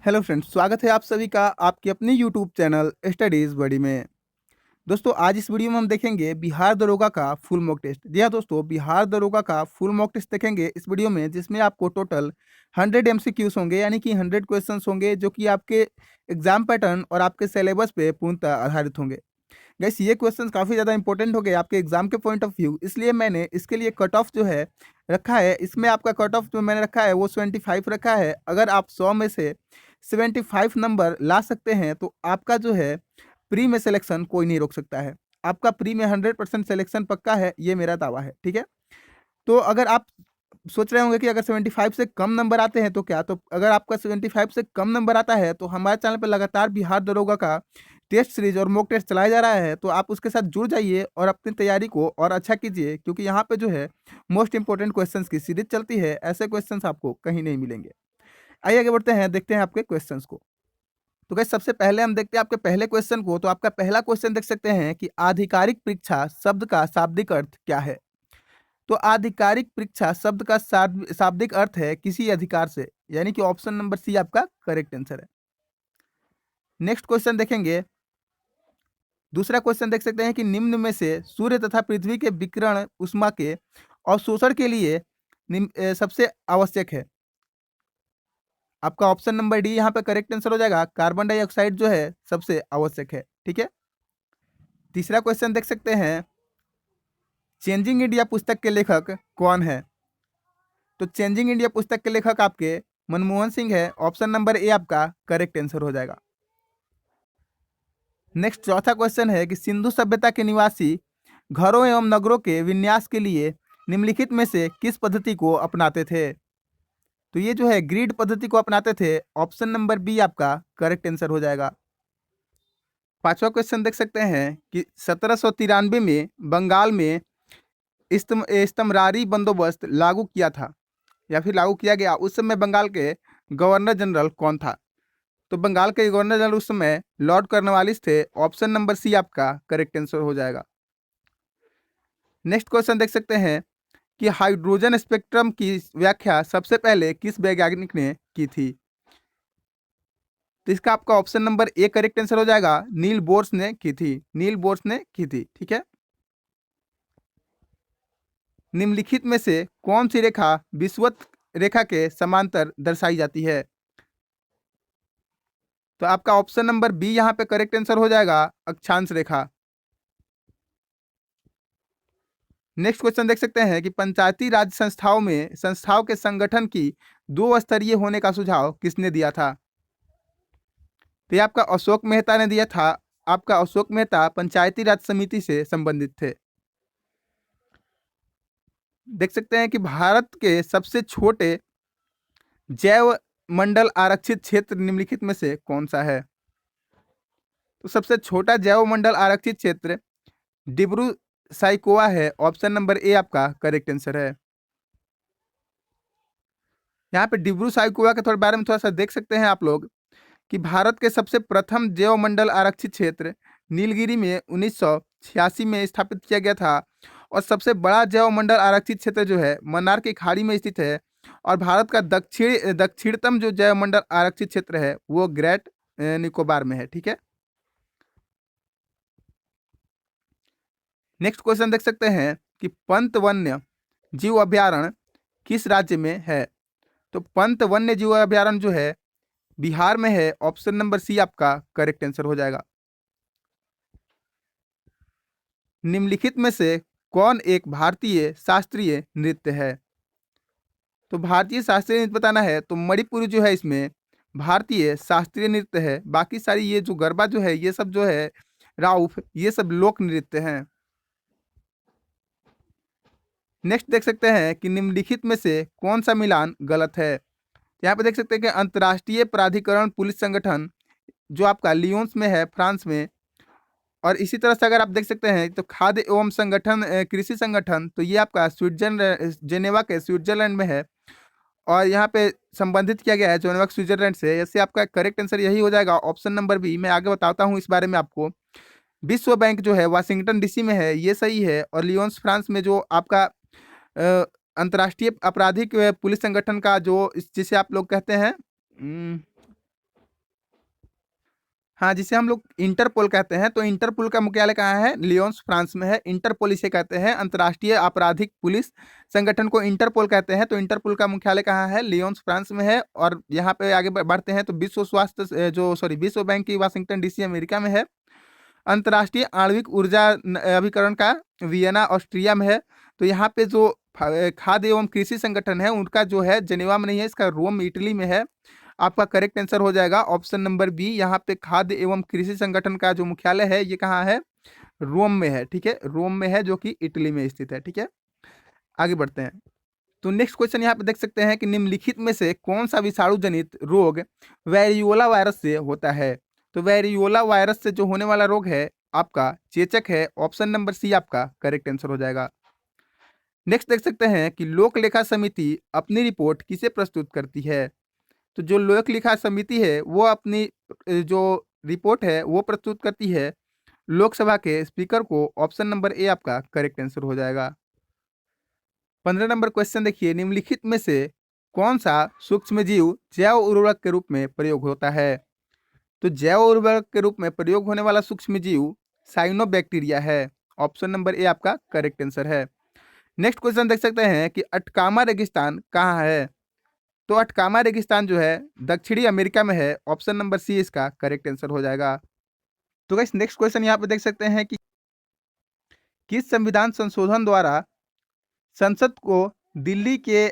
Hello friends, स्वागत है आप सभी का आपके अपने यूट्यूब चैनल स्टडीज़ बडी में। दोस्तों, आज इस वीडियो में हम देखेंगे बिहार दरोगा का फुल मॉक टेस्ट। जी हाँ दोस्तों, बिहार दरोगा का फुल मॉक टेस्ट देखेंगे इस वीडियो में, जिसमें आपको टोटल 100 एमसीक्यूज होंगे, यानी कि 100 क्वेश्चंस होंगे, जो कि आपके एग्जाम पैटर्न और आपके सिलेबस पे पूर्णतः आधारित होंगे। गाइस, ये क्वेश्चंस काफ़ी ज़्यादा इंपॉर्टेंट हो गए आपके एग्जाम के पॉइंट ऑफ व्यू, इसलिए मैंने इसके लिए कट ऑफ जो है रखा है। इसमें आपका कट ऑफ जो मैंने रखा है वो 75 रखा है। अगर आप 100 में से 75 नंबर ला सकते हैं तो आपका जो है प्री में सिलेक्शन कोई नहीं रोक सकता है। आपका प्री में 100% सिलेक्शन पक्का है, ये मेरा दावा है। ठीक है, तो अगर आप सोच रहे होंगे कि अगर 75 से कम नंबर आते हैं तो क्या, तो अगर आपका 75 से कम नंबर आता है तो हमारे चैनल पर लगातार बिहार दरोगा का टेस्ट सीरीज और मॉक टेस्ट चलाया जा रहा है, तो आप उसके साथ जुड़ जाइए और अपनी तैयारी को और अच्छा कीजिए, क्योंकि यहाँ पे जो है मोस्ट इंपॉर्टेंट क्वेश्चंस की सीरीज चलती है। ऐसे क्वेश्चंस आपको कहीं नहीं मिलेंगे। आइए आगे बढ़ते हैं, देखते हैं आपके क्वेश्चंस को। तो गाइस, सबसे पहले हम देखते हैं आपके पहले क्वेश्चन को। तो आपका पहला क्वेश्चन देख सकते हैं कि आधिकारिक परीक्षा शब्द का शाब्दिक अर्थ क्या है। तो आधिकारिक परीक्षा शब्द का शाब्दिक अर्थ है किसी अधिकार से, यानी कि ऑप्शन नंबर सी आपका करेक्ट आंसर है। नेक्स्ट क्वेश्चन देखेंगे, दूसरा क्वेश्चन देख सकते हैं कि निम्न में से सूर्य तथा पृथ्वी के विकिरण उष्मा के अवशोषण के लिए सबसे आवश्यक है। आपका ऑप्शन नंबर डी यहाँ पे करेक्ट आंसर हो जाएगा। कार्बन डाइऑक्साइड जो है सबसे आवश्यक है। ठीक है, तीसरा क्वेश्चन देख सकते हैं, चेंजिंग इंडिया पुस्तक के लेखक कौन है। तो चेंजिंग इंडिया पुस्तक के लेखक आपके मनमोहन सिंह है। ऑप्शन नंबर ए आपका करेक्ट आंसर हो जाएगा। नेक्स्ट चौथा क्वेश्चन है कि सिंधु सभ्यता के निवासी घरों एवं नगरों के विन्यास के लिए निम्नलिखित में से किस पद्धति को अपनाते थे। तो ये जो है ग्रिड पद्धति को अपनाते थे। ऑप्शन नंबर बी आपका करेक्ट आंसर हो जाएगा। पांचवा क्वेश्चन देख सकते हैं कि 1793 में बंगाल में इस्तमरारी बंदोबस्त लागू किया था या फिर लागू किया गया। उस समय बंगाल के गवर्नर जनरल कौन था। तो बंगाल के गवर्नर जनरल उस समय लॉर्ड कॉर्नवालिस थे। ऑप्शन नंबर सी आपका करेक्ट आंसर हो जाएगा। नेक्स्ट क्वेश्चन देख सकते हैं कि हाइड्रोजन स्पेक्ट्रम की व्याख्या सबसे पहले किस वैज्ञानिक ने की थी। तो इसका आपका option number A correct answer हो जाएगा। नील बोर्स ने की थी। नील बोर्स ने की थी। ठीक है, निम्नलिखित में से कौन सी रेखा विषुवत रेखा के समांतर दर्शाई जाती है। तो आपका ऑप्शन नंबर बी यहाँ पे करेक्ट आंसर हो जाएगा, अक्षांश रेखा। नेक्स्ट क्वेश्चन देख सकते हैं कि पंचायती राज संस्थाओं के संगठन की 2 स्तरीय होने का सुझाव किसने दिया था। तो ये आपका अशोक मेहता ने दिया था। आपका अशोक मेहता पंचायती राज समिति से संबंधित थे। देख सकते हैं कि भारत के सबसे छोटे जैव मंडल आरक्षित क्षेत्र निम्नलिखित में से कौन सा है। तो सबसे छोटा जैव मंडल आरक्षित क्षेत्र डिब्रू साइकोवा है। ऑप्शन नंबर ए आपका करेक्ट आंसर है। यहाँ पे डिब्रू साइकोवा के थोड़े बारे में थोड़ा सा देख सकते हैं आप लोग कि भारत के सबसे प्रथम जैव मंडल आरक्षित क्षेत्र नीलगिरी में 1986 में स्थापित किया गया था। और सबसे बड़ा जैव मंडल आरक्षित क्षेत्र जो है मन्नार की खाड़ी में स्थित है। और भारत का दक्षिणतम जो जैव मंडल आरक्षित क्षेत्र है वो ग्रेट निकोबार में है। ठीक है, नेक्स्ट क्वेश्चन देख सकते हैं कि पंत वन्य जीव अभयारण्य किस राज्य में है। तो पंत वन्य जीव अभयारण्य जो है बिहार में है। ऑप्शन नंबर सी आपका करेक्ट आंसर हो जाएगा। निम्नलिखित में से कौन एक भारतीय शास्त्रीय नृत्य है। तो भारतीय शास्त्रीय नृत्य बताना है तो मणिपुरी जो है इसमें भारतीय शास्त्रीय नृत्य है। बाकी सारी ये जो गरबा जो है ये सब जो है राउफ, ये सब लोक नृत्य हैं। नेक्स्ट देख सकते हैं कि निम्नलिखित में से कौन सा मिलान गलत है। यहाँ पे देख सकते हैं कि अंतर्राष्ट्रीय प्राधिकरण पुलिस संगठन जो आपका लियोन्स में है, फ्रांस में। और इसी तरह से अगर आप देख सकते हैं तो खाद्य एवं संगठन कृषि संगठन, तो ये आपका स्विट्जरलैंड जेनेवा के स्विट्जरलैंड में है। और यहाँ पे संबंधित किया गया है जेनेवा स्विट्जरलैंड से। ऐसे आपका करेक्ट आंसर यही हो जाएगा, ऑप्शन नंबर बी। मैं आगे बताता हूँ इस बारे में आपको। विश्व बैंक जो है वाशिंगटन डीसी में है, ये सही है। और लियोन्स फ्रांस में जो आपका अंतर्राष्ट्रीय आपराधिक पुलिस संगठन का जो जिसे आप लोग कहते हैं हाँ, जिसे हम लोग इंटरपोल कहते हैं। तो इंटरपोल का मुख्यालय कहाँ है? लियोन्स, फ्रांस में है। इंटरपोल इसे कहते हैं, अंतर्राष्ट्रीय आपराधिक पुलिस संगठन को इंटरपोल कहते हैं। तो इंटरपोल का मुख्यालय कहाँ है? लियोन्स, फ्रांस में है। और यहाँ पे आगे बढ़ते हैं तो विश्व बैंक की वाशिंगटन डीसी अमेरिका में है। अंतर्राष्ट्रीय आणविक ऊर्जा अभिकरण का वियना ऑस्ट्रिया में है। तो यहाँ पे जो खाद्य एवं कृषि संगठन है उनका जो है जेनेवा में नहीं है, इसका रोम इटली में है। आपका करेक्ट आंसर हो जाएगा ऑप्शन नंबर बी। यहाँ पे खाद्य एवं कृषि संगठन का जो मुख्यालय है ये कहाँ है? रोम में है। ठीक है, रोम में है जो कि इटली में स्थित है। ठीक है, आगे बढ़ते हैं। तो नेक्स्ट क्वेश्चन यहाँ पे देख सकते हैं कि निम्नलिखित में से कौन सा विषाणु जनित रोग वेरियोला वायरस से होता है? तो वेरियोला वायरस से जो होने वाला रोग है आपका चेचक है। ऑप्शन नंबर सी आपका करेक्ट आंसर हो जाएगा। नेक्स्ट देख सकते हैं कि लोक लेखा समिति अपनी रिपोर्ट किसे प्रस्तुत करती है? तो जो लोक लेखा समिति है वो अपनी जो रिपोर्ट है वो प्रस्तुत करती है लोकसभा के स्पीकर को। ऑप्शन नंबर ए आपका करेक्ट आंसर हो जाएगा। 15 नंबर क्वेश्चन देखिए, निम्नलिखित में से कौन सा सूक्ष्मजीव जैव उर्वरक के रूप में प्रयोग होता है? तो जैव उर्वरक के रूप में प्रयोग होने वाला सूक्ष्मजीव साइनोबैक्टीरिया है। ऑप्शन नंबर ए आपका करेक्ट आंसर है। नेक्स्ट क्वेश्चन देख सकते हैं कि अटकामा रेगिस्तान कहाँ है? तो अटकामा रेगिस्तान जो है दक्षिणी अमेरिका में है। ऑप्शन नंबर सी इसका करेक्ट आंसर हो जाएगा। तो गाइस नेक्स्ट क्वेश्चन यहाँ पे देख सकते हैं कि किस संविधान संशोधन द्वारा संसद को दिल्ली के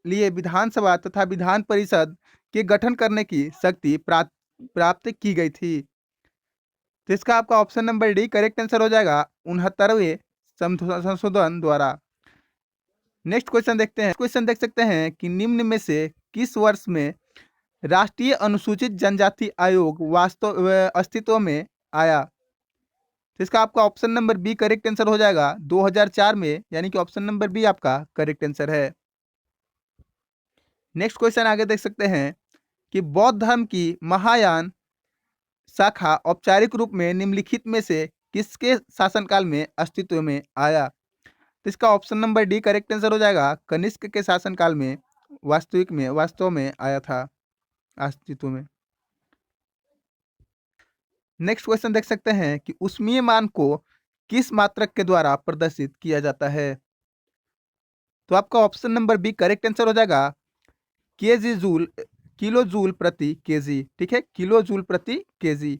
लिए विधानसभा तथा विधान परिषद के गठन करने की शक्ति प्राप्त की गई थी? तो इसका आपका option number D correct answer हो जाएगा, 69वें संशोधन द्वारा। नेक्स्ट क्वेश्चन देखते हैं। क्वेश्चन देख सकते हैं कि निम्न में से किस वर्ष में राष्ट्रीय अनुसूचित जनजाति आयोग अस्तित्व में आया? तो इसका आपका option number B correct answer हो जाएगा 2004 में, यानी कि ऑप्शन नंबर बी आपका करेक्ट आंसर है। नेक्स्ट क्वेश्चन आगे देख सकते हैं कि बौद्ध धर्म की महायान शाखा औपचारिक रूप में निम्नलिखित में से किसके शासनकाल में अस्तित्व में आया? तो इसका option number D correct answer हो जाएगा, कनिष्क के शासनकाल में वास्तव में आया था अस्तित्व में। नेक्स्ट क्वेश्चन देख सकते हैं कि ऊष्मीय मान को किस मात्रक के द्वारा प्रदर्शित किया जाता है? तो आपका option number B correct answer हो जाएगा, केजी जूल किलो जूल प्रति केजी। ठीक है, किलो जूल प्रति केजी।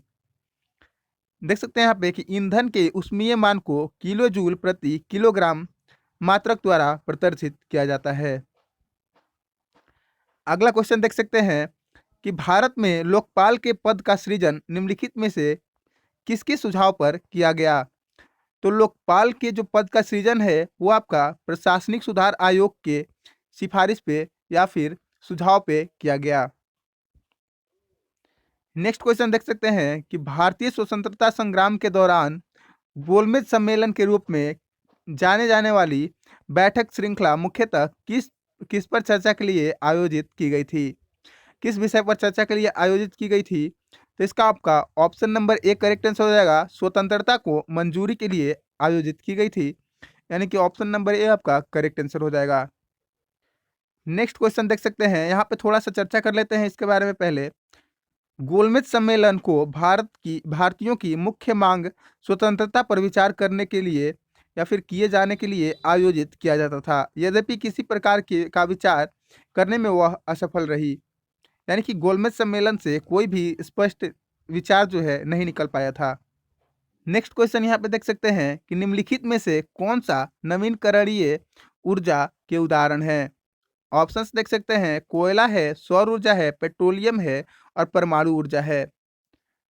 देख सकते हैं यहाँ पे कि ईंधन के ऊष्मीय मान को किलो जूल प्रति किलोग्राम मात्रक द्वारा प्रदर्शित किया जाता है। अगला क्वेश्चन देख सकते हैं कि भारत में लोकपाल के पद का सृजन निम्नलिखित में से किसके सुझाव पर किया गया? तो लोकपाल के जो पद का सृजन है वो आपका प्रशासनिक सुधार आयोग के सिफारिश पे या फिर सुझाव पे किया गया। नेक्स्ट क्वेश्चन देख सकते हैं कि भारतीय स्वतंत्रता संग्राम के दौरान गोलमेज सम्मेलन के रूप में जाने जाने वाली बैठक श्रृंखला मुख्यतः किस पर चर्चा के लिए आयोजित की गई थी? किस विषय पर चर्चा के लिए आयोजित की गई थी? तो इसका आपका option number A correct answer हो जाएगा, स्वतंत्रता को मंजूरी के लिए आयोजित की गई थी, यानी कि ऑप्शन नंबर ए आपका करेक्ट आंसर हो जाएगा। नेक्स्ट क्वेश्चन देख सकते हैं, यहाँ पे थोड़ा सा चर्चा कर लेते हैं इसके बारे में। पहले गोलमेज सम्मेलन को भारतीयों की मुख्य मांग स्वतंत्रता पर विचार करने के लिए या फिर किए जाने के लिए आयोजित किया जाता था, यद्यपि किसी प्रकार का विचार करने में वह असफल रही। यानी कि गोलमेज सम्मेलन से कोई भी स्पष्ट विचार जो है नहीं निकल पाया था। नेक्स्ट क्वेश्चन यहाँ पे देख सकते हैं कि निम्नलिखित में से कौन सा नवीनकरणीय ऊर्जा के उदाहरण है? ऑप्शंस देख सकते हैं, कोयला है, सौर ऊर्जा है, पेट्रोलियम है और परमाणु ऊर्जा है।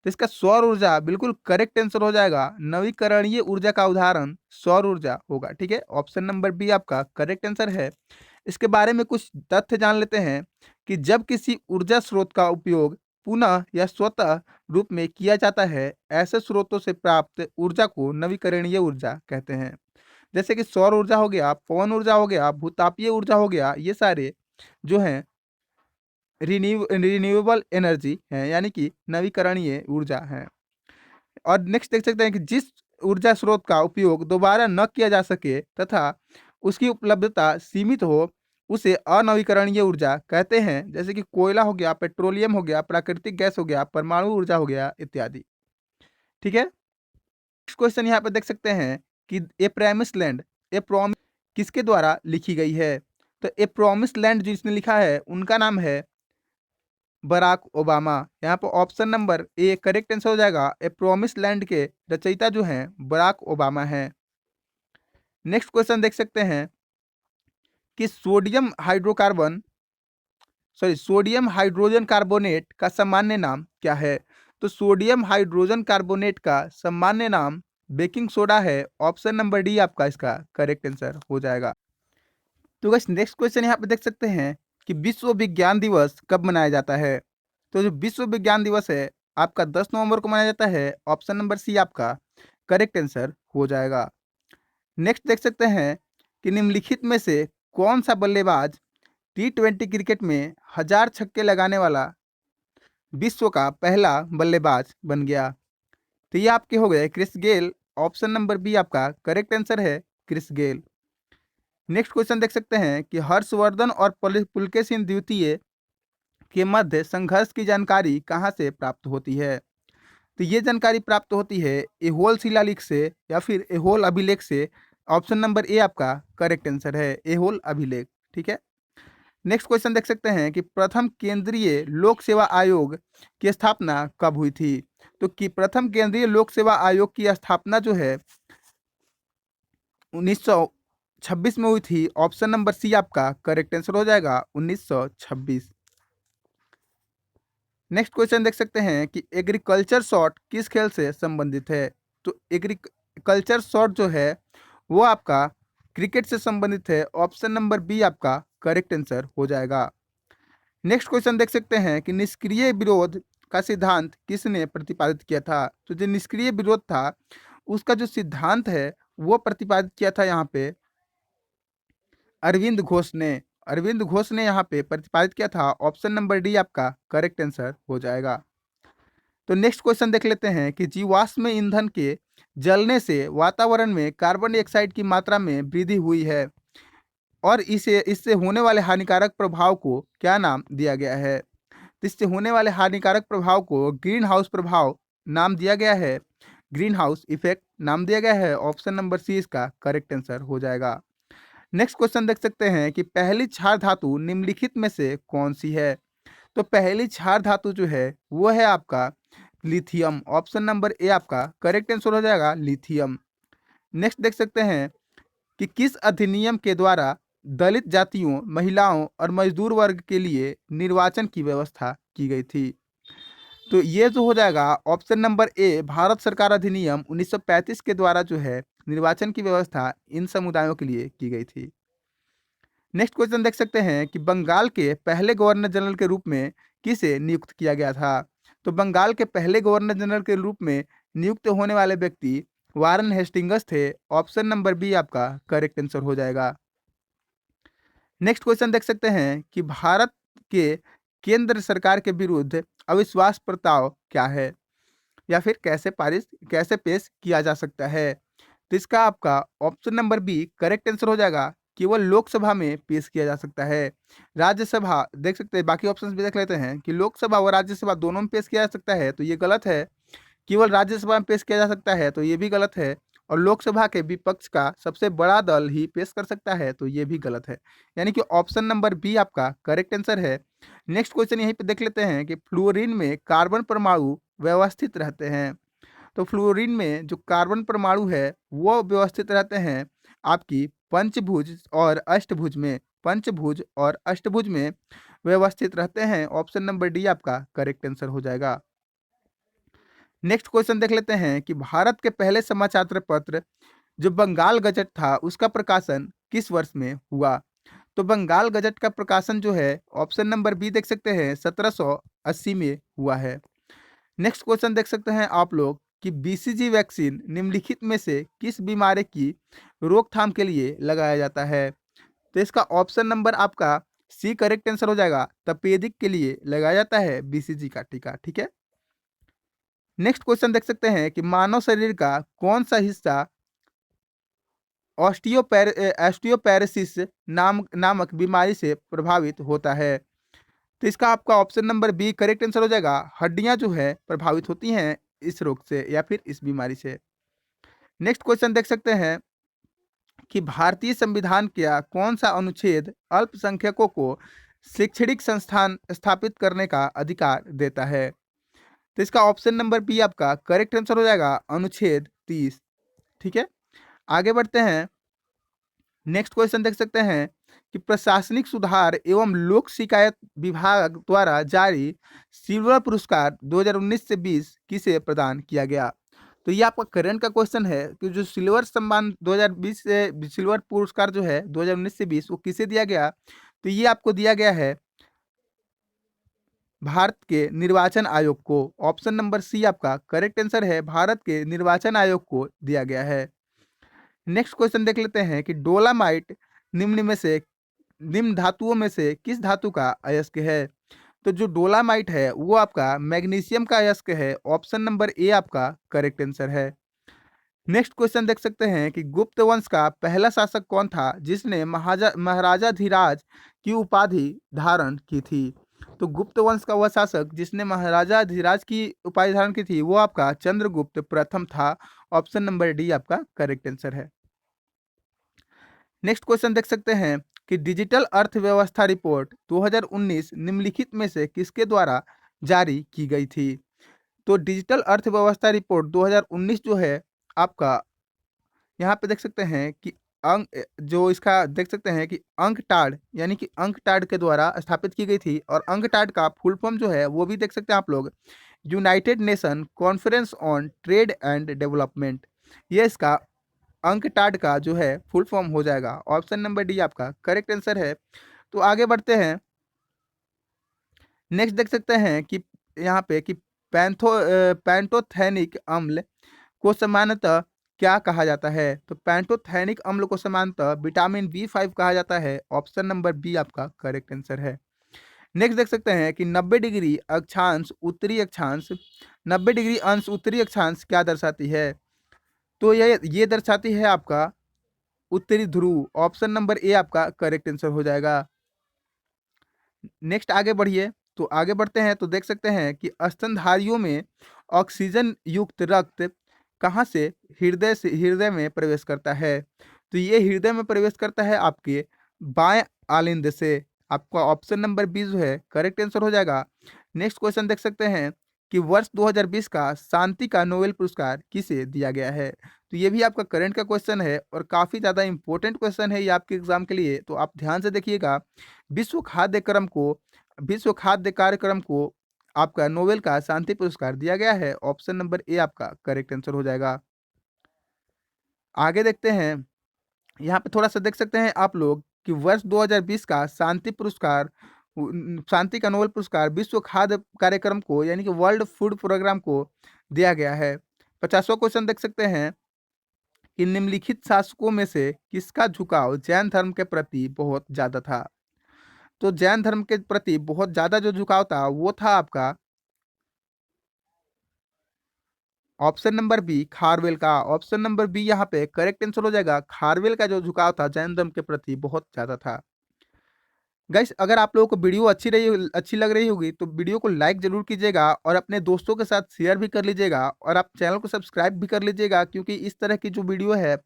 तो इसका सौर ऊर्जा बिल्कुल करेक्ट आंसर हो जाएगा। नवीकरणीय ऊर्जा का उदाहरण सौर ऊर्जा होगा। ठीक है, ऑप्शन नंबर बी आपका करेक्ट आंसर है। इसके बारे में कुछ तथ्य जान लेते हैं कि जब किसी ऊर्जा स्रोत का उपयोग पुनः या स्वतः रूप में किया जाता है, ऐसे स्रोतों से प्राप्त ऊर्जा को नवीकरणीय ऊर्जा कहते हैं। जैसे कि सौर ऊर्जा हो गया, पवन ऊर्जा हो गया, भूतापीय ऊर्जा हो गया, ये सारे जो हैं रिन्यूएबल एनर्जी हैं, यानी कि नवीकरणीय ऊर्जा है। और नेक्स्ट देख सकते हैं कि जिस ऊर्जा स्रोत का उपयोग दोबारा न किया जा सके तथा उसकी उपलब्धता सीमित हो, उसे अनवीकरणीय ऊर्जा कहते हैं, जैसे कि कोयला हो गया, पेट्रोलियम हो गया, प्राकृतिक गैस हो गया, परमाणु ऊर्जा हो गया इत्यादि। ठीक है। नेक्स्ट क्वेश्चन यहाँ पे देख सकते हैं कि ए प्रॉमिस लैंड, ए प्रॉमिस किसके द्वारा लिखी गई है? तो ए प्रॉमिस लैंड जिसने लिखा है उनका नाम है बराक ओबामा। यहाँ पर option number A correct answer हो जाएगा। ए प्रॉमिस लैंड के रचयिता जो हैं बराक ओबामा हैं। नेक्स्ट क्वेश्चन देख सकते हैं कि सोडियम हाइड्रोजन कार्बोनेट का सामान्य नाम क्या है? तो सोडियम हाइड्रोजन कार्बोनेट का सामान्य नाम बेकिंग सोडा है। ऑप्शन नंबर डी आपका इसका करेक्ट आंसर हो जाएगा। तो गाइस नेक्स्ट क्वेश्चन यहाँ पे देख सकते हैं कि विश्व विज्ञान दिवस कब मनाया जाता है? तो जो विश्व विज्ञान दिवस है आपका 10 नवंबर को मनाया जाता है। ऑप्शन नंबर सी आपका करेक्ट आंसर हो जाएगा। नेक्स्ट देख सकते हैं कि निम्नलिखित में से कौन सा बल्लेबाज T20 क्रिकेट में 1000 छक्के लगाने वाला विश्व का पहला बल्लेबाज बन गया? तो ये आपके हो गए Chris Gayle. Option number B आपका करेक्ट आंसर है क्रिस गेल। नेक्स्ट क्वेश्चन देख सकते हैं कि हर्षवर्धन और पुलकेशिन द्वितीय के मध्य संघर्ष की जानकारी कहाँ से प्राप्त होती है? तो ये जानकारी प्राप्त होती है एहोल शिलालेख से या फिर एहोल अभिलेख से। ऑप्शन नंबर ए आपका करेक्ट आंसर है एहोल अभिलेख। ठीक है। नेक्स्ट क्वेश्चन देख सकते हैं कि प्रथम केंद्रीय लोक सेवा आयोग की स्थापना कब हुई थी? तो कि प्रथम केंद्रीय लोक सेवा आयोग की स्थापना जो है 1926 में हुई थी। ऑप्शन नंबर सी आपका करेक्ट आंसर हो जाएगा 1926। नेक्स्ट क्वेश्चन देख सकते हैं कि एग्रीकल्चर शॉट किस खेल से संबंधित है? तो एग्रीकल्चर शॉट जो है वो आपका क्रिकेट से संबंधित है। ऑप्शन नंबर बी आपका करेक्ट आंसर हो जाएगा। नेक्स्ट क्वेश्चन देख सकते हैं कि निष्क्रिय विरोध का सिद्धांत किसने प्रतिपादित किया था? तो जो निष्क्रिय विरोध था उसका जो सिद्धांत है वो प्रतिपादित किया था यहाँ पे अरविंद घोष ने। अरविंद घोष ने यहाँ पे प्रतिपादित किया था। ऑप्शन नंबर डी आपका करेक्ट आंसर हो जाएगा। तो नेक्स्ट क्वेश्चन देख लेते हैं कि जीवाश्म ईंधन के जलने से वातावरण में कार्बन डाइऑक्साइड की मात्रा में वृद्धि हुई है और इससे होने वाले हानिकारक प्रभाव को क्या नाम दिया गया है? तो इससे होने वाले हानिकारक प्रभाव को ग्रीन हाउस प्रभाव नाम दिया गया है। ग्रीन हाउस इफेक्ट नाम दिया गया है। ऑप्शन नंबर सी इसका करेक्ट आंसर हो जाएगा। नेक्स्ट क्वेश्चन देख सकते हैं कि पहली क्षार धातु निम्नलिखित में से कौन सी है? तो पहली क्षार धातु जो है वो है आपका लिथियम। ऑप्शन नंबर ए आपका करेक्ट आंसर हो जाएगा लिथियम। नेक्स्ट देख सकते हैं कि किस अधिनियम के द्वारा दलित जातियों, महिलाओं और मजदूर वर्ग के लिए निर्वाचन की व्यवस्था की गई थी? तो ये जो हो जाएगा ऑप्शन नंबर ए भारत सरकार अधिनियम 1935 के द्वारा जो है निर्वाचन की व्यवस्था इन समुदायों के लिए की गई थी। नेक्स्ट क्वेश्चन देख सकते हैं कि बंगाल के पहले गवर्नर जनरल के रूप में किसे नियुक्त किया गया था? तो बंगाल के पहले गवर्नर जनरल के रूप में नियुक्त होने वाले व्यक्ति वारन हेस्टिंग्स थे। ऑप्शन नंबर बी आपका करेक्ट आंसर हो जाएगा। नेक्स्ट क्वेश्चन देख सकते हैं कि भारत के केंद्र सरकार के विरुद्ध अविश्वास प्रस्ताव क्या है या फिर कैसे पेश किया जा सकता है? तो इसका आपका option number B correct answer हो जाएगा। केवल लोकसभा में पेश किया जा सकता है। राज्यसभा देख सकते हैं, बाकी ऑप्शंस भी देख लेते हैं कि लोकसभा और राज्यसभा दोनों में पेश किया जा सकता है, तो ये गलत है। केवल राज्यसभा में पेश किया जा सकता है, तो ये भी गलत है। और लोकसभा के विपक्ष का सबसे बड़ा दल ही पेश कर सकता है, तो ये भी गलत है। यानी कि ऑप्शन नंबर बी आपका करेक्ट आंसर है। नेक्स्ट क्वेश्चन यहीं पे देख लेते हैं कि फ्लोरीन में कार्बन परमाणु व्यवस्थित रहते हैं। तो फ्लोरीन में जो कार्बन परमाणु है वो व्यवस्थित रहते हैं आपकी पंचभुज और अष्टभुज में व्यवस्थित रहते हैं। ऑप्शन नंबर डी आपका करेक्ट आंसर हो जाएगा। नेक्स्ट क्वेश्चन देख लेते हैं कि भारत के पहले समाचार पत्र जो बंगाल गजट था उसका प्रकाशन किस वर्ष में हुआ? तो बंगाल गजट का प्रकाशन जो है ऑप्शन नंबर बी देख सकते हैं 1780 में हुआ है। नेक्स्ट क्वेश्चन देख सकते हैं आप लोग कि बीसीजी वैक्सीन निम्नलिखित में से किस बीमारी की रोकथाम के लिए लगाया जाता है? तो इसका ऑप्शन नंबर आपका सी करेक्ट आंसर हो जाएगा। तपेदिक के लिए लगाया जाता है बीसीजी का टीका। ठीक है। नेक्स्ट क्वेश्चन देख सकते हैं कि मानव शरीर का कौन सा हिस्सा ऑस्टियोपेरेसिस नामक बीमारी से प्रभावित होता है। तो इसका आपका option number B correct answer हो जाएगा। हड्डियां जो है प्रभावित होती हैं इस रोग से या फिर इस बीमारी से। नेक्स्ट क्वेश्चन देख सकते हैं कि भारतीय संविधान का कौन सा अनुच्छेद अल्पसंख्यकों को शैक्षणिक संस्थान स्थापित करने का अधिकार देता है। तो इसका ऑप्शन नंबर बी आपका करेक्ट आंसर हो जाएगा अनुच्छेद 30। ठीक है, आगे बढ़ते हैं। नेक्स्ट क्वेश्चन देख सकते हैं कि प्रशासनिक सुधार एवं लोक शिकायत विभाग द्वारा जारी सिल्वर पुरस्कार 2019 से 20 किसे प्रदान किया गया। तो ये आपका करंट का क्वेश्चन है कि जो सिल्वर सम्मान 2020 से सिल्वर पुरस्कार जो है 2019 से 20 वो किसे दिया गया। तो ये आपको दिया गया है भारत के निर्वाचन आयोग को। ऑप्शन नंबर सी आपका करेक्ट आंसर है, भारत के निर्वाचन आयोग को दिया गया है। नेक्स्ट क्वेश्चन देख लेते हैं कि डोलामाइट निम्न धातुओं में से किस धातु का अयस्क है। तो जो डोलामाइट है वो आपका मैग्नीशियम का अयस्क है। ऑप्शन नंबर ए आपका करेक्ट आंसर है। नेक्स्ट क्वेश्चन देख सकते हैं कि गुप्त वंश का पहला शासक कौन था जिसने महाराजा धीराज की उपाधि धारण की थी। तो गुप्त वंश का वह शासक जिसने महाराजा धीराज की उपाधि धारण की थी वो आपका चंद्रगुप्त प्रथम था। ऑप्शन नंबर डी आपका करेक्ट आंसर है। नेक्स्ट क्वेश्चन देख सकते हैं कि डिजिटल अर्थव्यवस्था रिपोर्ट 2019 निम्नलिखित में से किसके द्वारा जारी की गई थी। तो डिजिटल अर्थव्यवस्था रिपोर्ट 2019 जो है आपका यहाँ पे देख सकते हैं कि जो इसका देख सकते हैं कि अंकटाड यानी कि अंकटाड के द्वारा स्थापित की गई थी। और अंकटाड का फुल फॉर्म जो है वो भी देख सकते हैं आप लोग, United nation conference on trade and development. ये इसका अंकटाड का जो है फुल फॉर्म हो जाएगा। ऑप्शन नंबर डी आपका करेक्ट आंसर है। तो आगे बढ़ते हैं। नेक्स्ट देख सकते हैं कि यहाँ पे कि पैंटोथेनिक अम्ल को सामान्यतः क्या कहा जाता है। तो पैंटोथेनिक अम्ल को सामान्यतः विटामिन B5 कहा जाता है। ऑप्शन नंबर बी आपका करेक्ट आंसर है। नेक्स्ट देख सकते हैं कि 90 डिग्री अक्षांश उत्तरी अक्षांश 90 डिग्री अंश उत्तरी अक्षांश क्या दर्शाती है। तो ये दर्शाती है आपका उत्तरी ध्रुव। ऑप्शन नंबर ए आपका करेक्ट आंसर हो जाएगा। नेक्स्ट आगे बढ़िए। तो आगे बढ़ते हैं तो देख सकते हैं कि स्तनधारियों में ऑक्सीजन युक्त रक्त कहाँ से हृदय में प्रवेश करता है। तो ये हृदय में प्रवेश करता है आपके बाएं आलिंद से। आपका ऑप्शन नंबर बी जो है करेक्ट आंसर हो जाएगा। नेक्स्ट क्वेश्चन देख सकते हैं कि वर्ष 2020 का शांति का नोबेल पुरस्कार किसे दिया गया है। तो ये भी आपका करंट का क्वेश्चन है और काफ़ी ज़्यादा इंपॉर्टेंट क्वेश्चन है ये आपके एग्जाम के लिए। तो आप ध्यान से देखिएगा। विश्व खाद्य कार्यक्रम को आपका नोबेल का शांति पुरस्कार दिया गया है। ऑप्शन नंबर ए आपका करेक्ट आंसर हो जाएगा। आगे देखते हैं। यहाँ पे थोड़ा सा देख सकते हैं आप लोग कि वर्ष 2020 का शांति का नोबेल पुरस्कार विश्व खाद्य कार्यक्रम को यानी कि वर्ल्ड फूड प्रोग्राम को दिया गया है। 50वां क्वेश्चन देख सकते हैं कि निम्नलिखित शासकों में से किसका झुकाव जैन धर्म के प्रति बहुत ज्यादा था। तो जैन धर्म के प्रति बहुत ज्यादा जो झुकाव था वो था आपका ऑप्शन नंबर बी खारवेल का। ऑप्शन नंबर बी यहाँ पे करेक्ट आंसर हो जाएगा। खारवेल का जो झुकाव था जैन धर्म के प्रति बहुत ज्यादा था। गाइस अगर आप लोगों को वीडियो अच्छी लग रही होगी तो वीडियो को लाइक जरूर कीजिएगा और अपने दोस्तों के साथ शेयर भी कर लीजिएगा और आप चैनल को सब्सक्राइब भी कर लीजिएगा, क्योंकि इस तरह की जो वीडियो है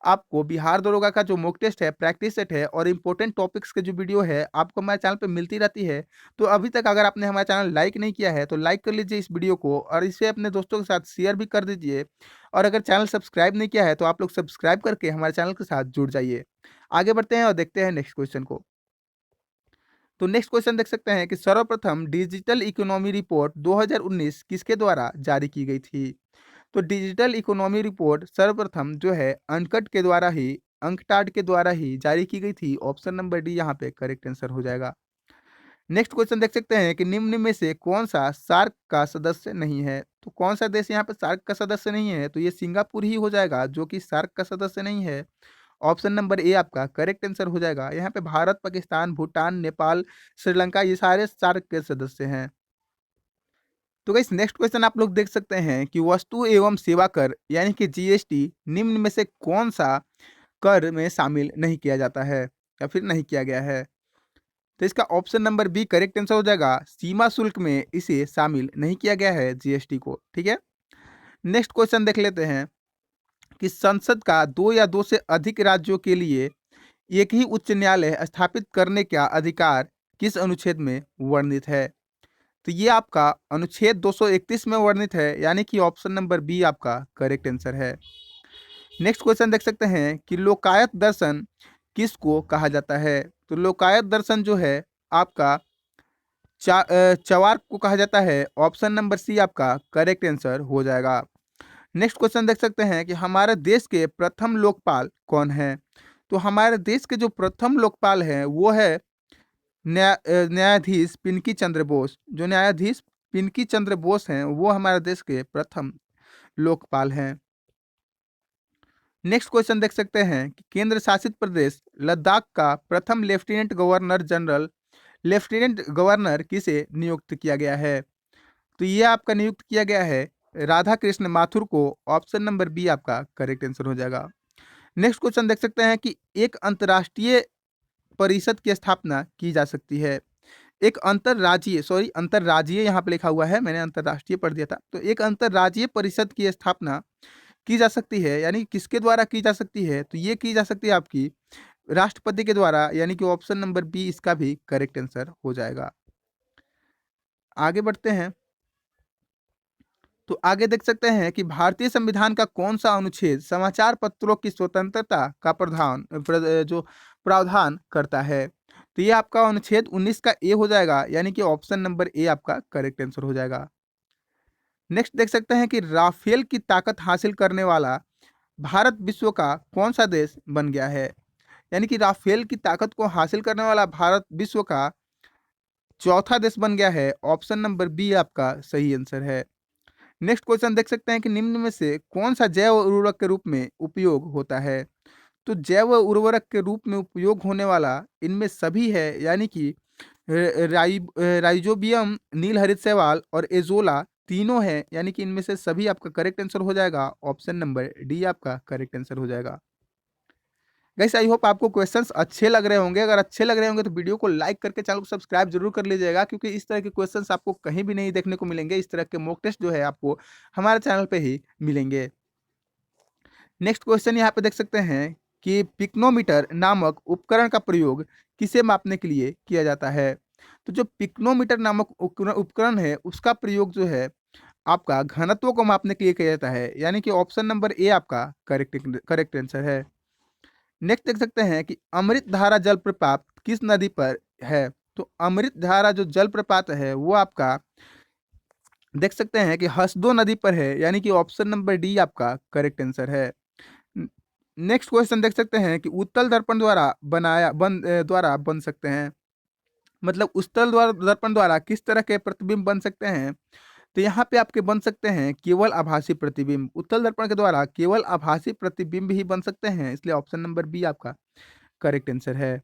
आपको बिहार दरोगा का जो मॉक टेस्ट है, प्रैक्टिस सेट है और इंपॉर्टेंट टॉपिक्स के जो वीडियो है आपको हमारे चैनल पे मिलती रहती है। तो अभी तक अगर आपने हमारा चैनल लाइक नहीं किया है तो लाइक कर लीजिए इस वीडियो को और इसे अपने दोस्तों के साथ शेयर भी कर दीजिए। और अगर चैनल सब्सक्राइब नहीं किया है तो आप लोग सब्सक्राइब करके हमारे चैनल के साथ जुड़ जाइए। आगे बढ़ते हैं और देखते हैं नेक्स्ट क्वेश्चन को। तो नेक्स्ट क्वेश्चन देख सकते हैं कि सर्वप्रथम डिजिटल इकोनॉमी रिपोर्ट 2019 किसके द्वारा जारी की गई थी। तो डिजिटल इकोनॉमी रिपोर्ट सर्वप्रथम जो है अंकटाड के द्वारा ही जारी की गई थी। ऑप्शन नंबर डी यहाँ पे करेक्ट आंसर हो जाएगा। नेक्स्ट क्वेश्चन देख सकते हैं कि निम्न में से कौन सा सार्क का सदस्य नहीं है। तो कौन सा देश यहाँ पे सार्क का सदस्य नहीं है, तो ये सिंगापुर ही हो जाएगा जो कि सार्क का सदस्य नहीं है। ऑप्शन नंबर ए आपका करेक्ट आंसर हो जाएगा। यहाँ पे भारत, पाकिस्तान, भूटान, नेपाल, श्रीलंका ये सारे सार्क के सदस्य हैं। तो गाइस नेक्स्ट क्वेश्चन आप लोग देख सकते हैं कि वस्तु एवं सेवा कर यानी कि GST निम्न में से कौन सा कर में शामिल नहीं किया जाता है या फिर नहीं किया गया है। तो इसका option number B correct answer हो जाएगा, सीमा शुल्क में इसे शामिल नहीं किया गया है जीएसटी को। ठीक है, नेक्स्ट क्वेश्चन देख लेते हैं कि संसद का दो या दो से अधिक राज्यों के लिए एक ही उच्च न्यायालय स्थापित करने का अधिकार किस अनुच्छेद में वर्णित है? तो ये आपका अनुच्छेद 231 में वर्णित है, यानी कि ऑप्शन नंबर बी आपका करेक्ट आंसर है। नेक्स्ट क्वेश्चन देख सकते हैं कि लोकायत दर्शन किसको कहा जाता है? तो लोकायत दर्शन जो है आपका चवार को कहा जाता है। ऑप्शन नंबर सी आपका करेक्ट आंसर हो जाएगा। नेक्स्ट क्वेश्चन देख सकते हैं कि हमारे देश के प्रथम लोकपाल कौन है? तो हमारे देश के जो प्रथम लोकपाल हैं वो है न्यायाधीश पिंकी चंद्र बोस। जो न्यायाधीश पिंकी चंद्र बोस हैं वो हमारे देश के प्रथम लोकपाल हैं। नेक्स्ट क्वेश्चन देख सकते हैं कि केंद्र शासित प्रदेश लद्दाख का प्रथम लेफ्टिनेंट गवर्नर किसे नियुक्त किया गया है? तो ये आपका नियुक्त किया गया है राधा कृष्ण माथुर को। ऑप्शन नंबर बी आपका करेक्ट आंसर हो जाएगा। नेक्स्ट क्वेश्चन देख सकते हैं कि एक अंतर्राष्ट्रीय परिषद की स्थापना की जा सकती है। एक अंतर्राज्यीय यहाँ पे लिखा हुआ है, मैंने अंतर्राष्ट्रीय पढ़ दिया था। तो एक अंतर्राज्यीय परिषद की स्थापना की जा सकती है, यानी किसके द्वारा की जा सकती है? तो ये की जा सकती है आपकी राष्ट्रपति के द्वारा, यानी कि ऑप्शन नंबर बी इसका भी करेक्ट आंसर हो जाएगा। आगे बढ़ते हैं तो आगे देख सकते हैं कि भारतीय संविधान का कौन सा अनुच्छेद समाचार पत्रों की स्वतंत्रता का प्रावधान करता है? तो ये आपका अनुच्छेद 19 का ए हो जाएगा, यानी कि ऑप्शन नंबर ए आपका करेक्ट आंसर हो जाएगा। नेक्स्ट देख सकते हैं कि राफेल की ताकत हासिल करने वाला भारत विश्व का कौन सा देश बन गया है? यानी कि राफेल की ताकत को हासिल करने वाला भारत विश्व का चौथा देश बन गया है। ऑप्शन नंबर बी आपका सही आंसर है। नेक्स्ट क्वेश्चन देख सकते हैं कि निम्न में से कौन सा जैव उर्वरक के रूप में उपयोग होता है? तो जैव उर्वरक के रूप में उपयोग होने वाला इनमें सभी है, यानी कि राइजोबियम, नील हरित शैवाल और एजोला तीनों हैं, यानी कि इनमें से सभी आपका करेक्ट आंसर हो जाएगा। ऑप्शन नंबर डी आपका करेक्ट आंसर हो जाएगा। गाइस आई होप आपको क्वेश्चंस अच्छे लग रहे होंगे। अगर अच्छे लग रहे होंगे तो वीडियो को लाइक करके चैनल को सब्सक्राइब जरूर कर लीजिएगा, क्योंकि इस तरह के क्वेश्चंस आपको कहीं भी नहीं देखने को मिलेंगे। इस तरह के मॉक टेस्ट जो है आपको हमारे चैनल पे ही मिलेंगे। नेक्स्ट क्वेश्चन यहाँ पे देख सकते हैं कि पिक्नोमीटर नामक उपकरण का प्रयोग किसे मापने के लिए किया जाता है? तो जो पिक्नोमीटर नामक उपकरण है उसका प्रयोग जो है आपका घनत्व को मापने के लिए किया जाता है, यानी कि ऑप्शन नंबर ए आपका करेक्ट आंसर है। नेक्स्ट देख सकते हैं कि अमृत धारा जलप्रपात किस नदी पर है? तो अमृत धारा जो जलप्रपात है वो आपका देख सकते हैं कि हसदो नदी पर है, यानी कि ऑप्शन नंबर डी आपका करेक्ट आंसर है। नेक्स्ट क्वेश्चन देख सकते हैं कि उत्तल दर्पण द्वारा बन सकते हैं, मतलब दर्पण द्वारा किस तरह के प्रतिबिंब बन सकते हैं? तो यहाँ पे आपके बन सकते हैं केवल आभासी प्रतिबिंब। उत्तल दर्पण के द्वारा केवल आभासी प्रतिबिंब ही बन सकते हैं, इसलिए ऑप्शन नंबर बी आपका करेक्ट आंसर है।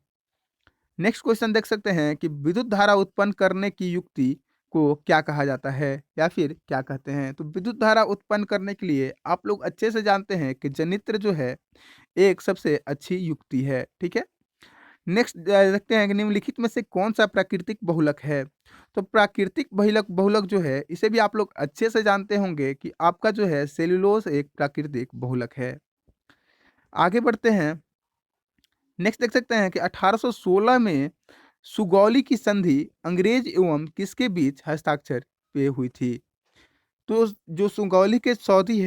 नेक्स्ट क्वेश्चन देख सकते हैं कि विद्युत धारा उत्पन्न करने की युक्ति को क्या कहा जाता है या फिर क्या कहते हैं? तो विद्युत धारा उत्पन्न करने के लिए आप लोग अच्छे से जानते हैं कि जनित्र जो है एक सबसे अच्छी युक्ति है। ठीक है, नेक्स्ट देखते हैं कि निम्नलिखित में से कौन सा प्राकृतिक बहुलक है? तो प्राकृतिक बहुलक जो है इसे भी आप लोग अच्छे से जानते होंगे कि आपका जो है सेल्यूलोज एक प्राकृतिक बहुलक है। आगे बढ़ते हैं, नेक्स्ट देख सकते हैं कि 1816 में सुगौली की संधि अंग्रेज एवं किसके बीच हस्ताक्षर पे हुई थी? तो जो सुगौली के संधि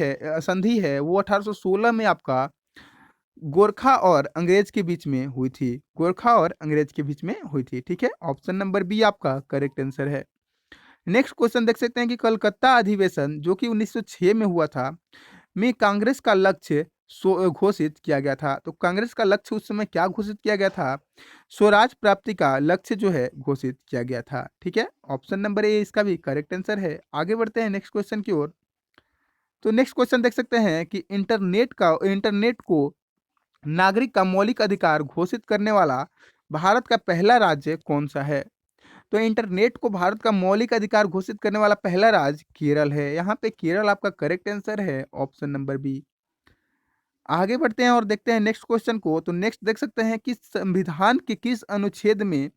है वो 1816 में आपका गोरखा और अंग्रेज के बीच में हुई थी। गोरखा और अंग्रेज के बीच में हुई थी। ठीक है, ऑप्शन नंबर बी आपका करेक्ट आंसर है। नेक्स्ट क्वेश्चन देख सकते हैं कि कलकत्ता अधिवेशन जो कि 1906 में हुआ था में कांग्रेस का लक्ष्य घोषित किया गया था। तो कांग्रेस का लक्ष्य उस समय क्या घोषित किया गया था? स्वराज प्राप्ति का लक्ष्य जो है घोषित किया गया था। ठीक है, ऑप्शन नंबर ए इसका भी करेक्ट आंसर है। आगे बढ़ते हैं नेक्स्ट क्वेश्चन की ओर। तो नेक्स्ट क्वेश्चन देख सकते हैं कि इंटरनेट को नागरिक का मौलिक अधिकार घोषित करने वाला भारत का पहला राज्य कौन सा है? तो इंटरनेट को भारत का मौलिक अधिकार घोषित करने वाला पहला राज्य केरल है। यहाँ पे केरल आपका करेक्ट आंसर है, ऑप्शन नंबर बी। आगे बढ़ते हैं और देखते हैं नेक्स्ट क्वेश्चन को। तो नेक्स्ट देख सकते हैं कि संविधान के किस अनुच्छेद में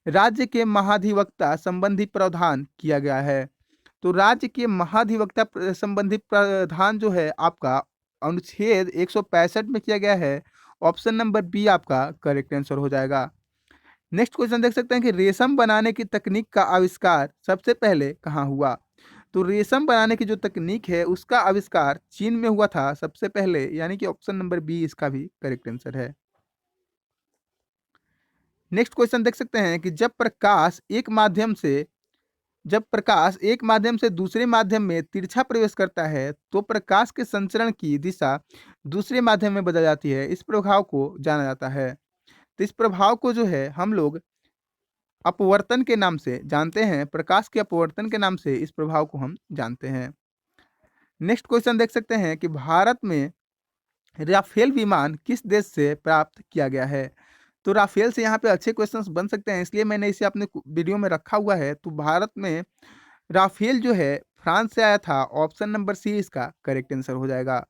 राज्य के महाधिवक्ता संबंधी प्रावधान किया गया है। तो राज्य के महाधिवक्ता संबंधी प्रावधान जो है आपका अनुच्छेद 165 में किया गया है। ऑप्शन नंबर बी आपका करेक्ट आंसर हो जाएगा। नेक्स्ट क्वेश्चन देख सकते हैं कि रेशम बनाने की तकनीक का आविष्कार सबसे पहले कहाँ हुआ। तो रेशम बनाने की जो तकनीक है उसका आविष्कार चीन में हुआ था सबसे पहले, यानी कि ऑप्शन नंबर बी इसका भी करेक्ट आंसर है। नेक्स्ट क्वेश्चन देख सकते हैं कि जब प्रकाश एक माध्यम से दूसरे माध्यम में तिरछा प्रवेश करता है तो प्रकाश के संचरण की दिशा दूसरे माध्यम में बदल जाती है। इस प्रभाव को जाना जाता है। तो इस प्रभाव को जो है हम लोग अपवर्तन के नाम से जानते हैं। प्रकाश के अपवर्तन के नाम से इस प्रभाव को हम जानते हैं। नेक्स्ट क्वेश्चन देख सकते हैं कि भारत में राफेल विमान किस देश से प्राप्त किया गया है। तो राफेल से यहाँ पे अच्छे क्वेश्चंस बन सकते हैं, इसलिए मैंने इसे अपने वीडियो में रखा हुआ है। तो भारत में राफेल जो है फ्रांस से आया था। ऑप्शन नंबर सी इसका करेक्ट आंसर हो जाएगा।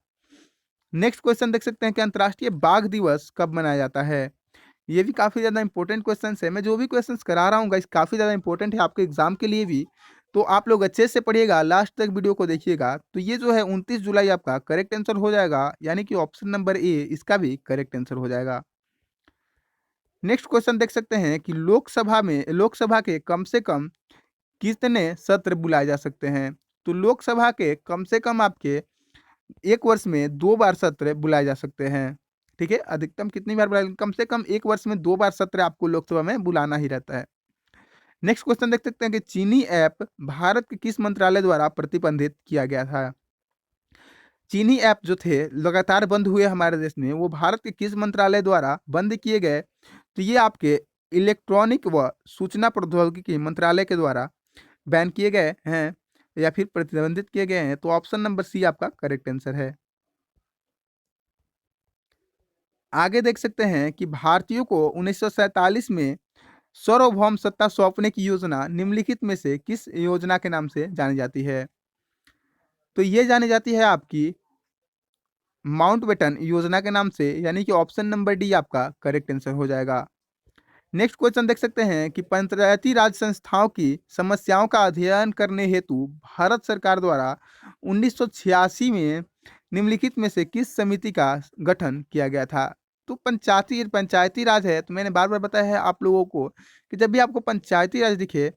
नेक्स्ट क्वेश्चन देख सकते हैं कि अंतर्राष्ट्रीय बाघ दिवस कब मनाया जाता है। ये भी काफ़ी ज़्यादा इंपॉर्टेंट क्वेश्चन है। मैं जो भी क्वेश्चन करा रहा हूँ गाइस काफ़ी ज़्यादा इंपॉर्टेंट है आपके एग्जाम के लिए भी। तो आप लोग अच्छे से पढ़िएगा, लास्ट तक वीडियो को देखिएगा। तो ये जो है 29 जुलाई आपका करेक्ट आंसर हो जाएगा, यानी कि ऑप्शन नंबर ए इसका भी करेक्ट आंसर हो जाएगा। नेक्स्ट क्वेश्चन देख सकते हैं कि लोकसभा के कम से कम कितने सत्र बुलाए जा सकते हैं। तो लोकसभा के कम से कम आपके एक वर्ष में 2 बार सत्र बुलाए जा सकते हैं। ठीक है, अधिकतम कितनी बार बुलाए, कम से कम एक वर्ष में 2 बार सत्र आपको लोकसभा में बुलाना ही रहता है। नेक्स्ट क्वेश्चन देख सकते हैं कि चीनी ऐप भारत के किस मंत्रालय द्वारा प्रतिबंधित किया गया था। चीनी ऐप जो थे लगातार बंद हुए हमारे देश में, वो भारत के किस मंत्रालय द्वारा बंद किए गए। तो ये आपके इलेक्ट्रॉनिक व सूचना प्रौद्योगिकी मंत्रालय के द्वारा बैन किए गए हैं या फिर प्रतिबंधित किए गए हैं। तो ऑप्शन नंबर सी आपका करेक्ट आंसर है। आगे देख सकते हैं कि भारतीयों को 1947 में सार्वभौम सत्ता सौंपने की योजना निम्नलिखित में से किस योजना के नाम से जानी जाती है। तो ये जानी जाती है आपकी माउंटबेटन योजना के नाम से, यानी कि ऑप्शन नंबर डी आपका करेक्ट आंसर हो जाएगा। नेक्स्ट क्वेश्चन देख सकते हैं कि पंचायती राज संस्थाओं की समस्याओं का अध्ययन करने हेतु भारत सरकार द्वारा 1986 में निम्नलिखित में से किस समिति का गठन किया गया था। तो पंचायती राज है, तो मैंने बार बार बताया है आप लोगों को कि जब भी आपको पंचायती राज दिखे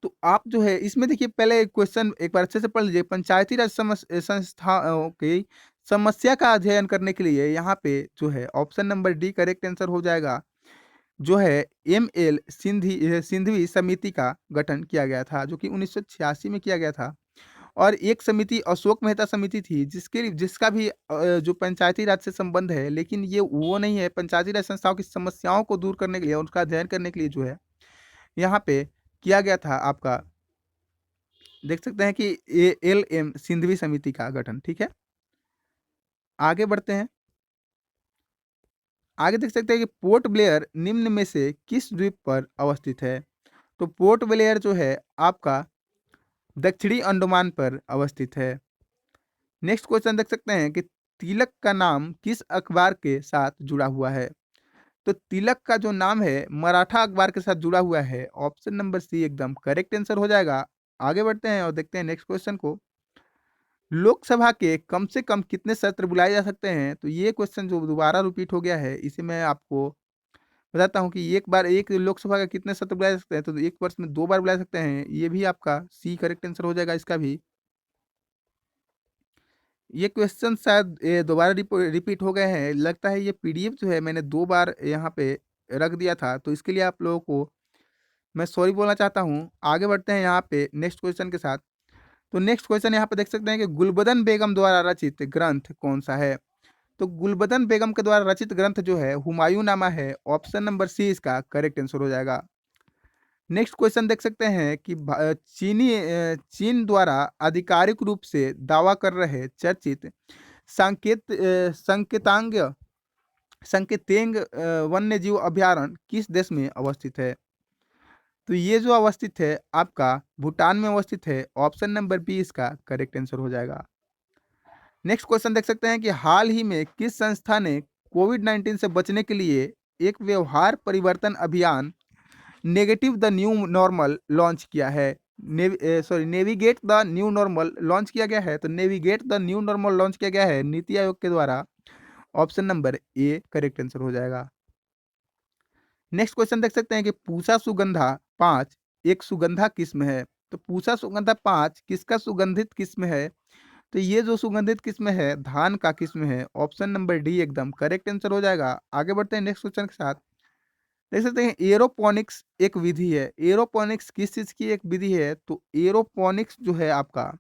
तो आप जो है इसमें देखिए, पहले क्वेश्चन एक बार अच्छे से पढ़ लीजिए। पंचायती राज संस्थाओं की समस्या का अध्ययन करने के लिए यहाँ पे जो है option number D correct answer हो जाएगा। जो है एम.एल. सिंघवी समिति का गठन किया गया था, जो कि 1986 में किया गया था। और एक समिति अशोक मेहता समिति थी जिसका भी जो पंचायती राज से संबंध है, लेकिन ये वो नहीं है। पंचायती राज संस्थाओं की समस्याओं को दूर करने के लिए, उनका अध्ययन करने के लिए जो है यहाँ पे किया गया था आपका, देख सकते हैं कि एल.एम. सिंघवी समिति का गठन। ठीक है, आगे बढ़ते हैं। आगे देख सकते हैं कि पोर्ट ब्लेयर निम्न में से किस द्वीप पर अवस्थित है। तो पोर्ट ब्लेयर जो है आपका दक्षिणी अंडमान पर अवस्थित है। नेक्स्ट क्वेश्चन देख सकते हैं कि तिलक का नाम किस अखबार के साथ जुड़ा हुआ है। तो तिलक का जो नाम है मराठा अखबार के साथ जुड़ा हुआ है। ऑप्शन नंबर सी एकदम करेक्ट आंसर हो जाएगा। आगे बढ़ते हैं और देखते हैं नेक्स्ट क्वेश्चन को। लोकसभा के कम से कम कितने सत्र बुलाए जा सकते हैं। तो ये क्वेश्चन जो दोबारा रिपीट हो गया है, इसे मैं आपको बताता हूँ कि एक लोकसभा का कितने सत्र बुलाए जा सकते हैं। तो एक वर्ष में 2 बार बुला सकते हैं। ये भी आपका सी करेक्ट आंसर हो जाएगा इसका भी। ये क्वेश्चन शायद दोबारा रिपीट हो गए हैं, लगता है। ये पीडीएफ जो है मैंने 2 बार यहाँ पे रख दिया था, तो इसके लिए आप लोगों को मैं सॉरी बोलना चाहता हूँ। आगे बढ़ते हैं यहाँ पे नेक्स्ट क्वेश्चन के साथ। तो नेक्स्ट क्वेश्चन यहाँ पे देख सकते हैं कि गुलबदन बेगम द्वारा रचित ग्रंथ कौन सा है। तो गुलबदन बेगम के द्वारा रचित ग्रंथ जो है हुमायूं नामा है। ऑप्शन नंबर सी इसका करेक्ट आंसर हो जाएगा। नेक्स्ट क्वेश्चन देख सकते हैं कि चीन द्वारा आधिकारिक रूप से दावा कर रहे चर्चित संकेतांग संकेतेंग वन्य जीव अभयारण्य किस देश में अवस्थित है। तो ये जो अवस्थित है आपका भूटान में अवस्थित है। ऑप्शन नंबर बी इसका करेक्ट आंसर हो जाएगा। नेक्स्ट क्वेश्चन देख सकते हैं कि हाल ही में किस संस्था ने कोविड-19 से बचने के लिए एक व्यवहार परिवर्तन अभियान negative the new normal launch किया है? Navigate the new normal launch किया गया है, तो navigate the new normal launch किया गया है नीति आयोग के द्वारा। Option number A correct answer हो जाएगा। नेक्स्ट क्वेश्चन देख सकते हैं कि पूसा सुगंधा 5 एक सुगंधा किस्म है, तो पूसा सुगंधा 5 किसका सुगंधित किस्म है? तो ये जो सुगंधित किस्म है धान का किस्म है। ऑप्शन नंबर डी एकदम करेक्ट आंसर हो जाएगा। आगे बढ़ते हैं नेक्स्ट क्वेश्चन के साथ। देख सकते हैं एरोपोनिक्स एक विधि है। एरोपोनिक्स किस चीज की एक विधि है? तो एरोपोनिक्स जो है आपका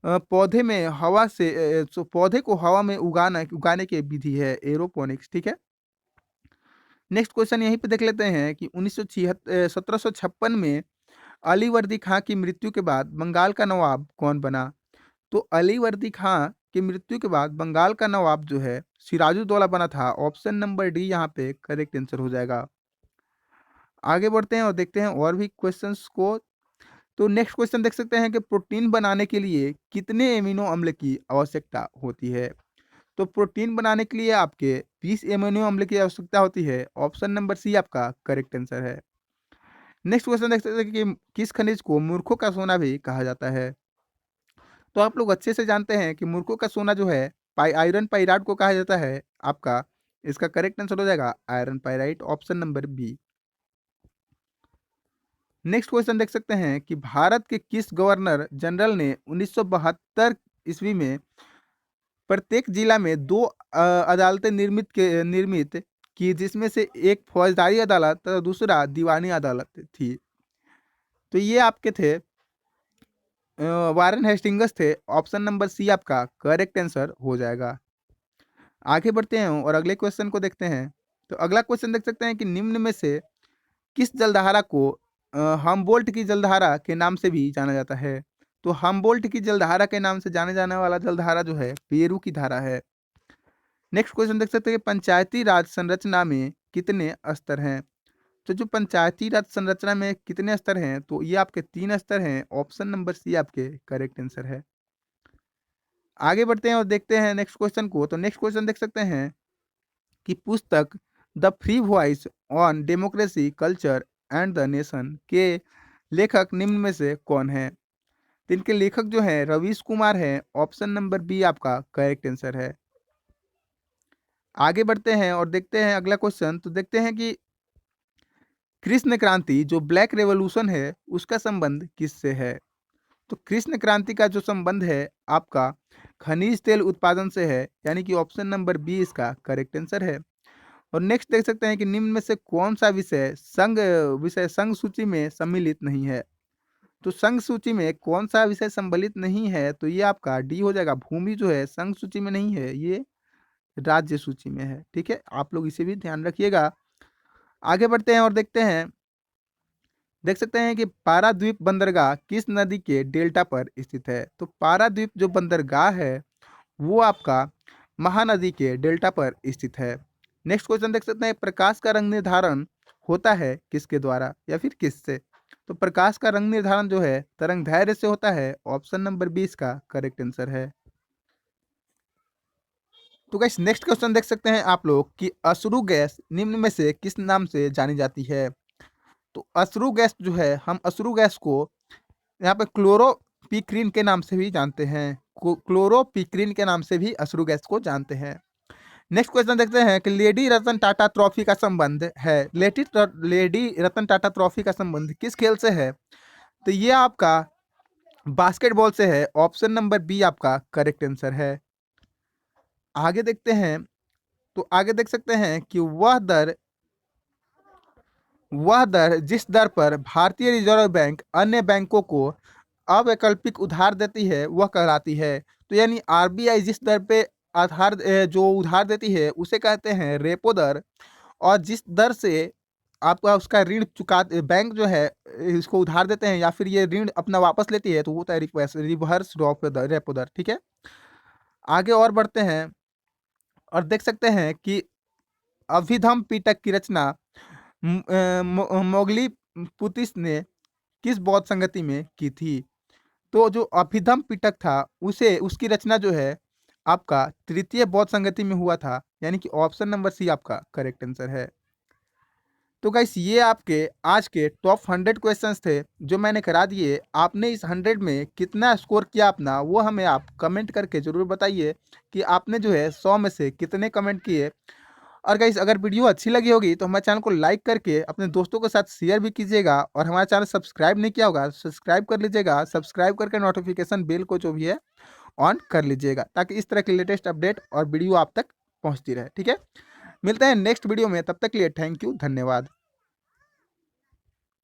पौधे में हवा से पौधे को हवा में उगाने की विधि है एरोपोनिक्स, ठीक है। नेक्स्ट क्वेश्चन यहीं पे देख लेते हैं कि 1756 में अलीवर्दी खां की मृत्यु के बाद बंगाल का नवाब कौन बना? तो अलीवर्दी खां की मृत्यु के बाद बंगाल का नवाब जो है सिराजुद्दौला बना था। ऑप्शन नंबर डी यहाँ पे करेक्ट आंसर हो जाएगा। आगे बढ़ते हैं और देखते हैं और भी क्वेश्चंस को। तो नेक्स्ट क्वेश्चन देख सकते हैं कि प्रोटीन बनाने के लिए कितने एमिनो अम्ल की आवश्यकता होती है? तो प्रोटीन बनाने के लिए आपके 20 एमिनो अम्ल की आवश्यकता होती है। ऑप्शन नंबर सी आपका करेक्ट आंसर है। नेक्स्ट क्वेश्चन देख सकते हैं कि किस खनिज को मूर्खों का सोना भी कहा जाता है? तो आप लोग अच्छे से जानते हैं कि मूर्खों का सोना जो है आयरन पाइराइट को कहा जाता है आपका। इसका करेक्ट आंसर हो जाएगा iron pyrite, option number B. Next question देख सकते हैं कि भारत के किस गवर्नर जनरल ने 1972 ईस्वी में प्रत्येक जिला में दो अदालतें निर्मित की, जिसमें से एक फौजदारी अदालत तथा दूसरा दीवानी अदालत थी? तो ये आपके थे वारेन हेस्टिंग्स थे। ऑप्शन नंबर सी आपका करेक्ट आंसर हो जाएगा। आगे बढ़ते हैं और अगले क्वेश्चन को देखते हैं। तो अगला क्वेश्चन देख सकते हैं कि निम्न में से किस जलधारा को हम्बोल्ट की जलधारा के नाम से भी जाना जाता है? तो हम्बोल्ट की जलधारा के नाम से जाने जाने वाला जलधारा जो है पेरू की धारा है। नेक्स्ट क्वेश्चन देख सकते हैं कि पंचायती राज संरचना में कितने स्तर हैं? तो जो पंचायती राज संरचना में कितने स्तर हैं? तो ये आपके 3 स्तर हैं। ऑप्शन नंबर सी आपके करेक्ट आंसर है। आगे बढ़ते हैं और देखते हैं नेक्स्ट क्वेश्चन को। तो नेक्स्ट क्वेश्चन देख सकते हैं कि पुस्तक the free voice on democracy culture and the nation के लेखक निम्न में से कौन है? तो इनके लेखक जो हैं रवीश कुमार हैं। ऑप्शन नंबर बी आपका करेक्ट आंसर है। आगे बढ़ते हैं और देखते हैं अगला क्वेश्चन। तो देखते हैं कि कृष्ण क्रांति जो ब्लैक रेवोल्यूशन है उसका संबंध किससे है? तो कृष्ण क्रांति का जो संबंध है आपका खनिज तेल उत्पादन से है, यानी कि ऑप्शन नंबर बी इसका करेक्ट आंसर है। और नेक्स्ट देख सकते हैं कि निम्न में से कौन सा विषय संघ सूची में सम्मिलित नहीं है? तो संघ सूची में कौन सा विषय सम्मिलित नहीं है? तो ये आपका डी हो जाएगा। भूमि जो है संघ सूची में नहीं है, ये राज्य सूची में है, ठीक है। आप लोग इसे भी ध्यान रखिएगा। आगे बढ़ते हैं और देखते हैं। देख सकते हैं कि पाराद्वीप बंदरगाह किस नदी के डेल्टा पर स्थित है? तो पाराद्वीप जो बंदरगाह है वो आपका महानदी के डेल्टा पर स्थित है। नेक्स्ट क्वेश्चन देख सकते हैं प्रकाश का रंग निर्धारण होता है किसके द्वारा या फिर किससे? तो प्रकाश का रंग निर्धारण जो है तरंग दैर्घ्य से होता है। ऑप्शन नंबर 20 का करेक्ट आंसर है। तो गाइस नेक्स्ट क्वेश्चन देख सकते हैं आप लोग कि अश्रु गैस निम्न में से किस नाम से जानी जाती है? तो अश्रु गैस जो है हम अश्रु गैस को यहाँ पे क्लोरोपिक्रीन के नाम से भी जानते हैं। क्लोरोपिक्रीन के नाम से भी अश्रु गैस को जानते हैं। नेक्स्ट क्वेश्चन देखते हैं कि लेडी रतन टाटा ट्रॉफी का संबंध है लेडी रतन टाटा ट्रॉफी का संबंध किस खेल से है? तो ये आपका बास्केटबॉल से है। ऑप्शन नंबर बी आपका करेक्ट आंसर है। आगे देखते हैं। तो आगे देख सकते हैं कि वह दर जिस दर पर भारतीय रिजर्व बैंक अन्य बैंकों को अवैकल्पिक उधार देती है वह कहलाती है। तो यानी आरबीआई जिस दर पे जो उधार देती है उसे कहते हैं रेपो दर। और जिस दर से आपका उसका ऋण चुका बैंक जो है इसको उधार देते हैं या फिर ये ऋण अपना वापस लेती है तो वो होता है रिवर्स रेपो दर, ठीक है। आगे और बढ़ते हैं और देख सकते हैं कि अभिधम पिटक की रचना मोगली पुतिस ने किस बौद्ध संगति में की थी? तो जो अभिधम पिटक था उसे उसकी रचना जो है आपका तृतीय बौद्ध संगति में हुआ था, यानी कि ऑप्शन नंबर सी आपका करेक्ट आंसर है। तो गाइस ये आपके आज के टॉप 100 क्वेश्चंस थे जो मैंने करा दिए। आपने इस 100 में कितना स्कोर किया अपना, वो हमें आप कमेंट करके ज़रूर बताइए कि आपने जो है 100 में से कितने कमेंट किए। और गाइस अगर वीडियो अच्छी लगी होगी तो हमारे चैनल को लाइक करके अपने दोस्तों के साथ शेयर भी कीजिएगा, और हमारा चैनल सब्सक्राइब नहीं किया होगा सब्सक्राइब कर लीजिएगा। सब्सक्राइब करके नोटिफिकेशन बेल को जो भी है ऑन कर लीजिएगा, ताकि इस तरह की लेटेस्ट अपडेट और वीडियो आप तक पहुंचती रहे। ठीक है, मिलते हैं नेक्स्ट वीडियो में, तब तक के लिए थैंक यू, धन्यवाद।